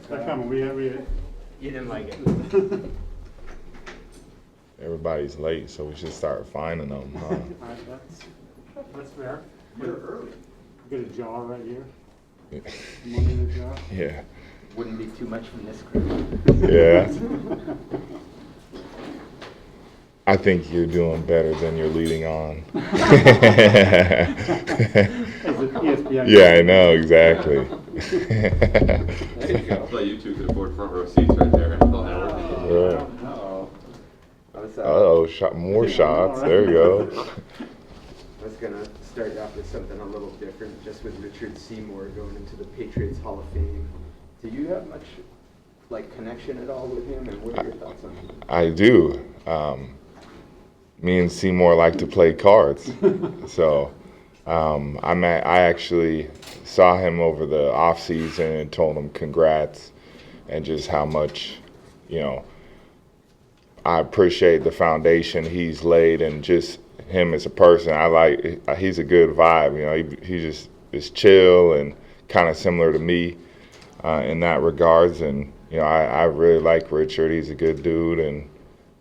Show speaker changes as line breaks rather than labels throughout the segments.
That comment, we
You didn't like it.
Everybody's late, so we should start finding them. Huh?
All right, that's fair.
You're early.
Get a jaw right here. Money in the jaw.
Yeah.
Wouldn't be too much from this crew.
Yeah. I think you're doing better than you're leading on. Yeah, I know, exactly.
There you go. You two could afford front row seats right there.
Yeah.
Uh-oh.
More shots. There you go.
I was going to start off with something a little different, just with Richard Seymour going into the Patriots Hall of Fame. Do you have much connection at all with him, and what are your thoughts on him?
I do. Me and Seymour like to play cards. So I actually saw him over the off season and told him congrats and just how much, I appreciate the foundation he's laid and just him as a person. He's a good vibe. He just is chill and kind of similar to me in that regards. And I really like Richard. He's a good dude, and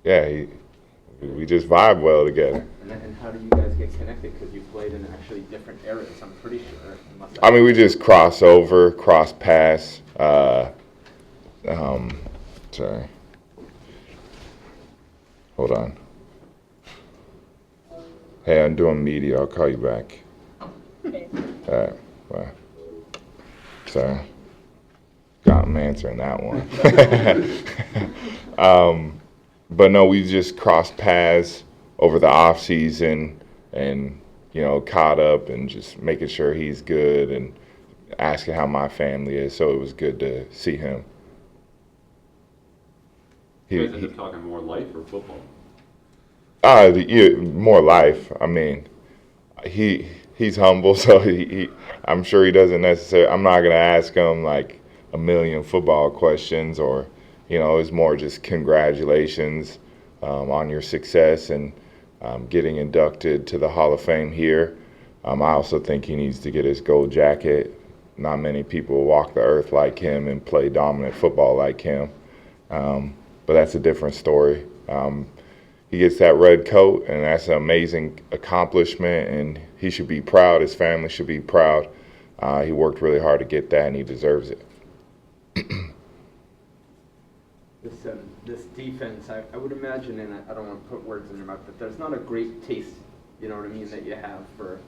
yeah, we just vibe well together.
And how do you guys get connected? Because you played in actually different eras, I'm pretty sure.
I mean, we just cross paths. Sorry. Hold on. Hey, I'm doing media. I'll call you back.
Okay.
All right. Bye. Sorry. Got him answering that one. But no, we just crossed paths over the off season and, caught up and just making sure he's good and asking how my family is. So it was good to see him.
You guys end up talking more life or football?
More life. I mean, he's humble, so I'm sure he doesn't necessarily. I'm not gonna ask him like a million football questions, or it's more just congratulations on your success and getting inducted to the Hall of Fame here. I also think he needs to get his gold jacket. Not many people walk the earth like him and play dominant football like him. But that's a different story. He gets that red coat, and that's an amazing accomplishment, and he should be proud. His family should be proud. He worked really hard to get that, and he deserves it.
This defense, I would imagine, and I don't want to put words in your mouth, but there's not a great taste, you know what I mean, that you have for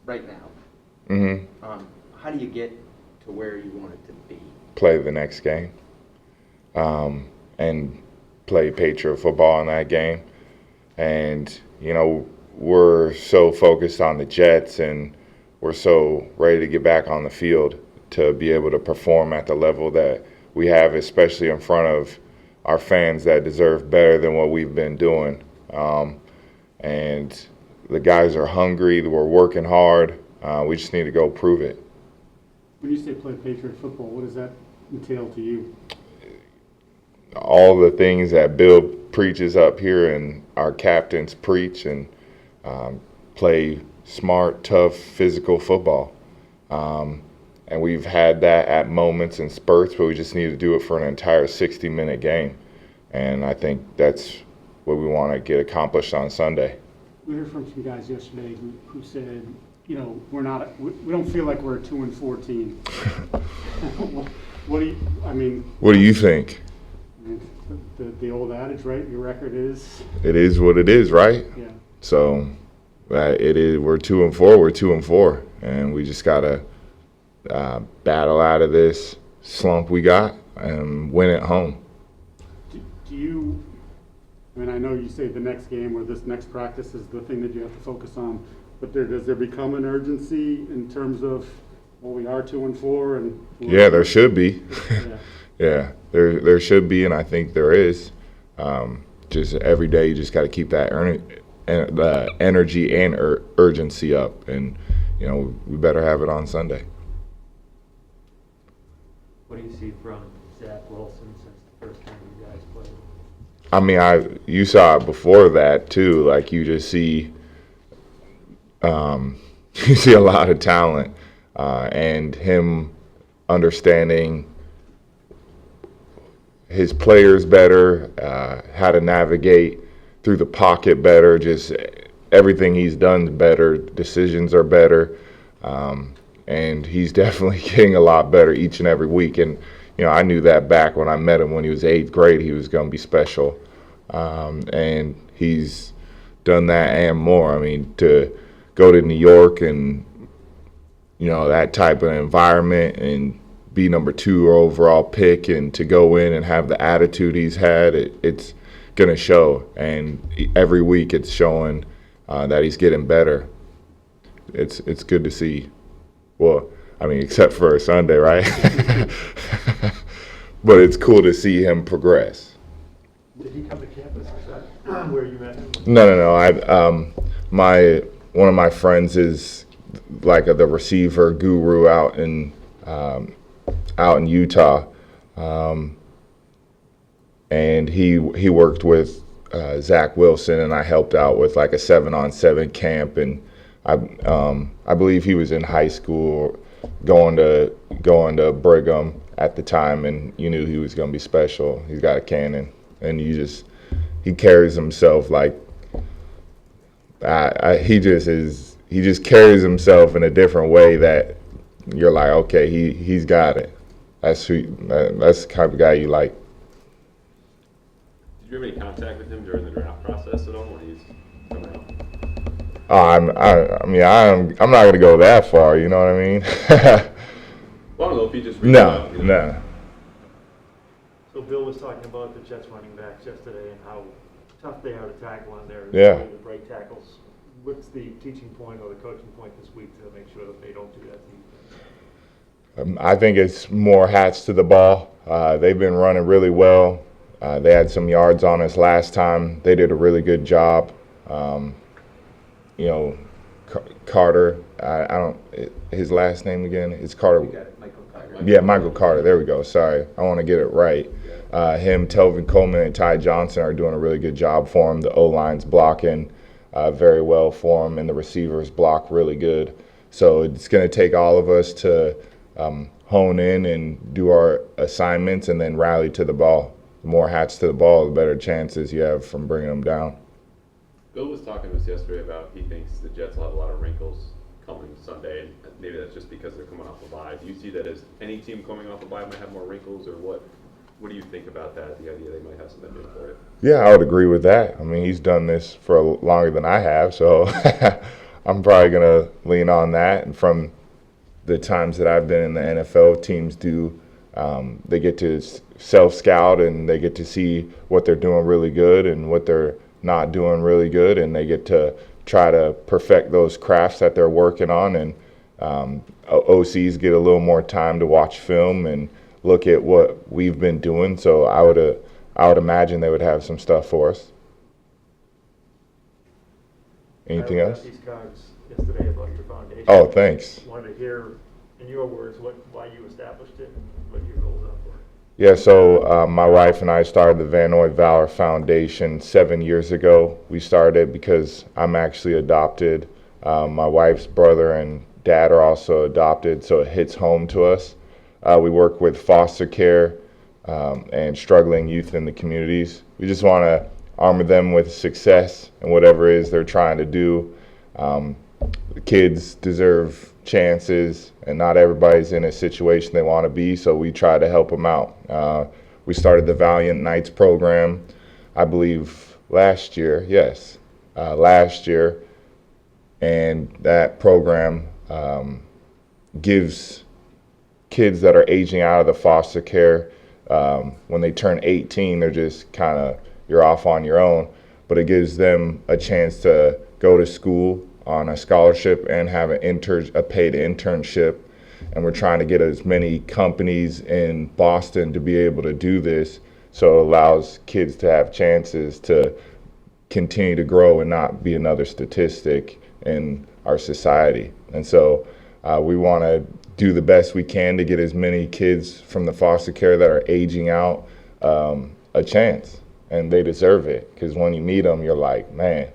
right now.
Mm-hmm.
How do you get to where you want it to be?
Play the next game. And play Patriot football in that game. And, we're so focused on the Jets and we're so ready to get back on the field to be able to perform at the level that we have, especially in front of our fans that deserve better than what we've been doing. And the guys are hungry. We're working hard. We just need to go prove it.
When you say play Patriot football, what does that entail to you?
All the things that Bill preaches up here and our captains preach, and play smart, tough, physical football. And we've had that at moments and spurts, but we just need to do it for an entire 60-minute game. And I think that's what we want to get accomplished on Sunday.
We heard from some guys yesterday who said, we don't feel like we're a 2-4 team. What do you think? The old adage, right? Your record is?
It is what it is, right?
Yeah.
So it is. We're 2-4. We're 2-4, and we just gotta battle out of this slump we got and win at home.
Do you? I know you say the next game or this next practice is the thing that you have to focus on, but does there become an urgency in terms of, we are 2-4 and?
Yeah, there should be.
Yeah.
Yeah, there should be, and I think there is. Just every day, you just got to keep that energy and urgency up, and we better have it on Sunday.
What do you see from Zach Wilson since the first time you guys played?
I mean, you saw it before that too. Like you just see, you see a lot of talent, and him understanding his players better, how to navigate through the pocket better, just everything he's done better. Decisions are better. And he's definitely getting a lot better each and every week. And, I knew that back when I met him when he was 8th grade, he was going to be special. And he's done that and more. I mean, to go to New York and, that type of environment and be number 2 overall pick and to go in and have the attitude he's had, it's going to show. And every week it's showing that he's getting better. It's good to see. Well, I mean, except for Sunday, right? But it's cool to see him progress.
Did he come to campus? Is that where you met him?
No. One of my friends is like the receiver guru out in Utah, and he worked with Zach Wilson, and I helped out with like a 7-on-7 camp, and I believe he was in high school, going to Brigham at the time, and you knew he was going to be special. He's got a cannon, and he carries himself like he just carries himself in a different way that you're like, okay, he's got it. That's the type of guy you like.
Did you have any contact with him during the draft process at all when he's coming out?
I'm not gonna go that far. You know what I mean?
Well, I don't know if he just reached out.
No.
So Bill was talking about the Jets running backs yesterday and how tough they are to tackle on their
Yeah.
the break tackles. What's the teaching point or the coaching point this week to make sure that they don't do that to you?
I think it's more hats to the ball. They've been running really well. They had some yards on us last time. They did a really good job. Carter, his last name again? It's Carter.
You got it, Michael Carter.
Yeah, Michael Carter. There we go. Sorry. I want to get it right. Him, Telvin Coleman, and Ty Johnson are doing a really good job for him. The O-line's blocking very well for him, and the receivers block really good. So it's going to take all of us to hone in and do our assignments and then rally to the ball. The more hats to the ball, the better chances you have from bringing them down.
Bill was talking to us yesterday about he thinks the Jets will have a lot of wrinkles coming Sunday, and maybe that's just because they're coming off a bye. Do you see that as any team coming off a bye might have more wrinkles, or what? What do you think about that, the idea they might have something new for it?
Yeah, I would agree with that. I mean, he's done this for longer than I have, so I'm probably going to lean on that. And from the times that I've been in the NFL, teams do, they get to self-scout and they get to see what they're doing really good and what they're not doing really good, and they get to try to perfect those crafts that they're working on. And OCs get a little more time to watch film and look at what we've been doing. So I would imagine they would have some stuff for us. Anything
I
else?
got these cards yesterday about your foundation.
Oh, thanks.
Wanted to hear, in your words, why you established it and what your goals are for it.
Yeah, so my wife and I started the Van Noy Valor Foundation 7 years ago. We started because I'm actually adopted. My wife's brother and dad are also adopted, so it hits home to us. We work with foster care and struggling youth in the communities. We just want to armor them with success and whatever it is they're trying to do. The kids deserve chances, and not everybody's in a situation they want to be, so we try to help them out. We started the Valiant Nights program, I believe, last year, and that program gives kids that are aging out of the foster care, when they turn 18, they're just kind of, you're off on your own, but it gives them a chance to go to school on a scholarship and have a paid internship. And we're trying to get as many companies in Boston to be able to do this, so it allows kids to have chances to continue to grow and not be another statistic in our society. And so we want to do the best we can to get as many kids from the foster care that are aging out a chance, and they deserve it, because when you meet them, you're like, man,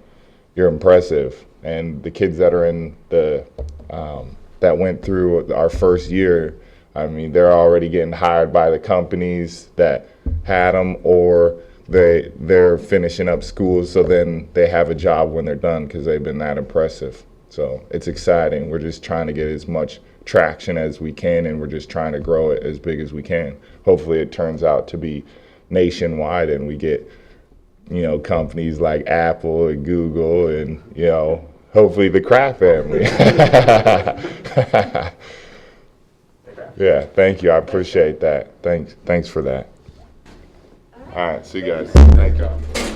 you're impressive. And the kids that are in the that went through our first year, I mean, they're already getting hired by the companies that had them, or they're finishing up school, so then they have a job when they're done because they've been that impressive. So it's exciting. We're just trying to get as much traction as we can, and we're just trying to grow it as big as we can. Hopefully it turns out to be nationwide, and we get, you know, companies like Apple and Google and, you know, hopefully the Kraft family. Yeah, thank you. I appreciate that. Thanks for that. All right, see you guys. Thank you.